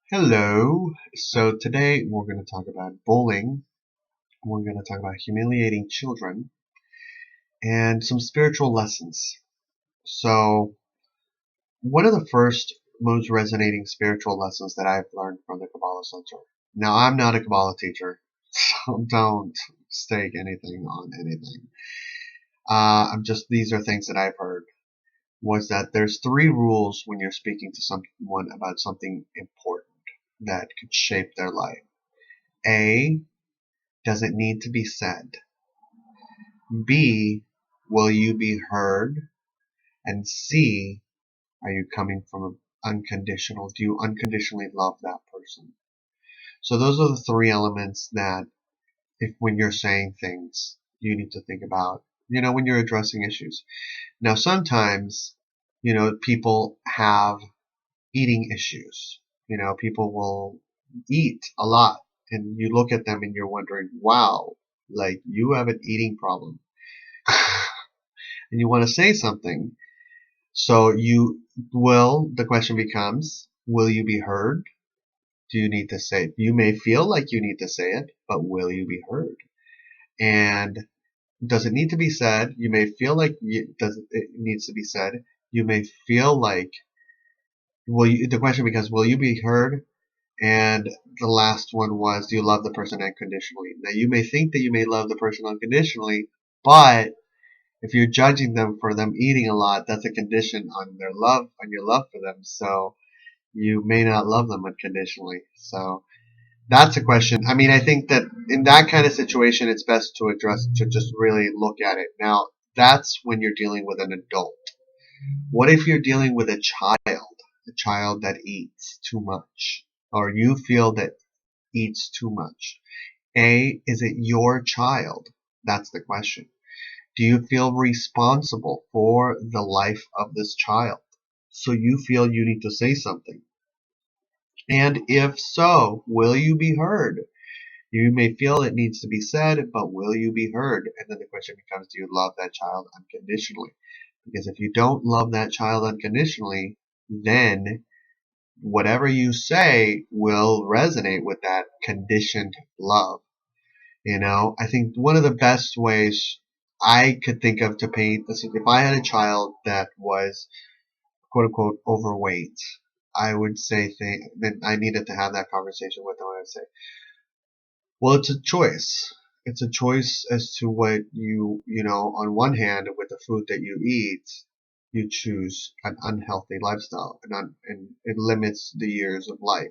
Hello. So today we're going to talk about bullying. We're going to talk about humiliating children and some spiritual lessons. So one of the first most resonating spiritual lessons that I've learned from the Kabbalah Center. Now I'm not a Kabbalah teacher, so don't stake anything on anything. These are things that I've heard. Was that there's three rules when you're speaking to someone about something important that could shape their life. A, does it need to be said? B, will you be heard? And C, are you coming from unconditional? Do you unconditionally love that person? So those are the three elements that if when you're saying things, you need to think about, when you're addressing issues. Now sometimes, people have eating issues. People will eat a lot and you look at them and you're wondering, wow, like you have an eating problem. And you want to say something. So the question becomes, will you be heard? Do you need to say it? You may feel like you need to say it, but will you be heard? And does it need to be said? You may feel like it needs to be said. You may feel like, the question becomes, will you be heard? And the last one was, do you love the person unconditionally? Now you may think that you may love the person unconditionally, but if you're judging them for them eating a lot, that's a condition on your love for them. So you may not love them unconditionally. So that's a question. I mean, I think that in that kind of situation, it's best to just really look at it. Now, that's when you're dealing with an adult. What if you're dealing with a child that eats too much, or you feel that eats too much? Is it your child? That's the question. Do you feel responsible for the life of this child? So you feel you need to say something. And if so, will you be heard? You may feel it needs to be said, but will you be heard? And then the question becomes, do you love that child unconditionally? Because if you don't love that child unconditionally, then whatever you say will resonate with that conditioned love. I think one of the best ways I could think of to paint this, if I had a child that was quote unquote overweight, I would say that I needed to have that conversation with them. I would say, well, it's a choice. It's a choice as to what on one hand, with the food that you eat, you choose an unhealthy lifestyle and it limits the years of life.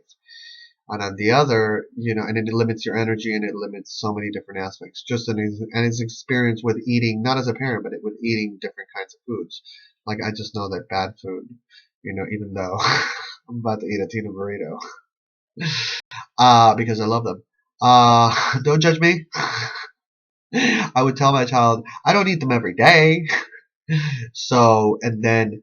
And on the other, and it limits your energy and it limits so many different aspects. And his experience with eating, not as a parent, but with eating different kinds of foods. Like I just know that bad food, even though I'm about to eat a tuna burrito, because I love them. Don't judge me. I would tell my child, I don't eat them every day. So, and then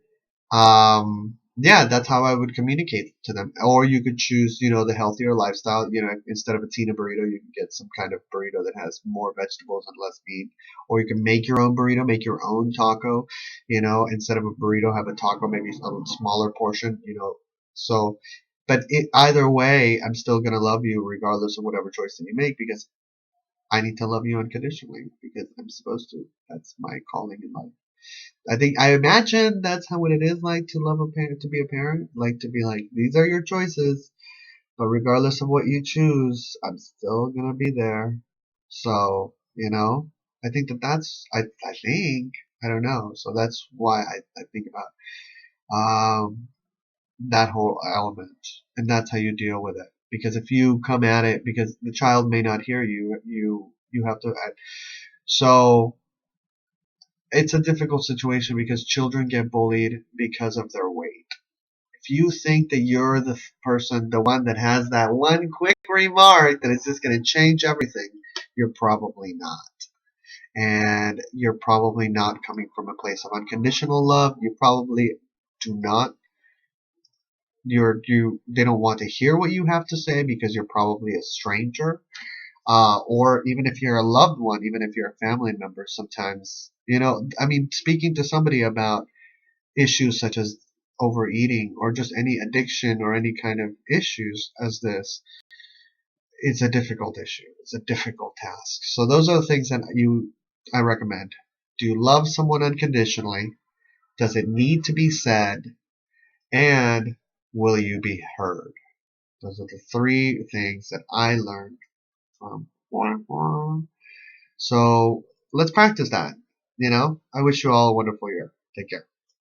yeah, that's how I would communicate to them. Or you could choose, the healthier lifestyle. Instead of a tuna burrito, you can get some kind of burrito that has more vegetables and less meat. Or you can make your own burrito, make your own taco. Instead of a burrito, have a taco, maybe a smaller portion. So, but either way, I'm still gonna love you regardless of whatever choice that you make because I need to love you unconditionally because I'm supposed to. That's my calling in life. I imagine that's how what it is like to love a parent, to be a parent, like to be like, these are your choices, but regardless of what you choose, I'm still gonna be there. So, I think I think, I don't know. So that's why I think about, that whole element. And that's how you deal with it. Because if you come at it, because the child may not hear you, you have to, so, it's a difficult situation because children get bullied because of their weight. If you think that you're the person, the one that has that one quick remark that is just going to change everything, you're probably not. And you're probably not coming from a place of unconditional love. You probably do not. They don't want to hear what you have to say because you're probably a stranger. Or even if you're a loved one, even if you're a family member, sometimes, I mean, speaking to somebody about issues such as overeating or just any addiction or any kind of issues as this, it's a difficult issue. It's a difficult task. So those are the things that I recommend. Do you love someone unconditionally? Does it need to be said? And will you be heard? Those are the three things that I learned from. So let's practice that. I wish you all a wonderful year. Take care.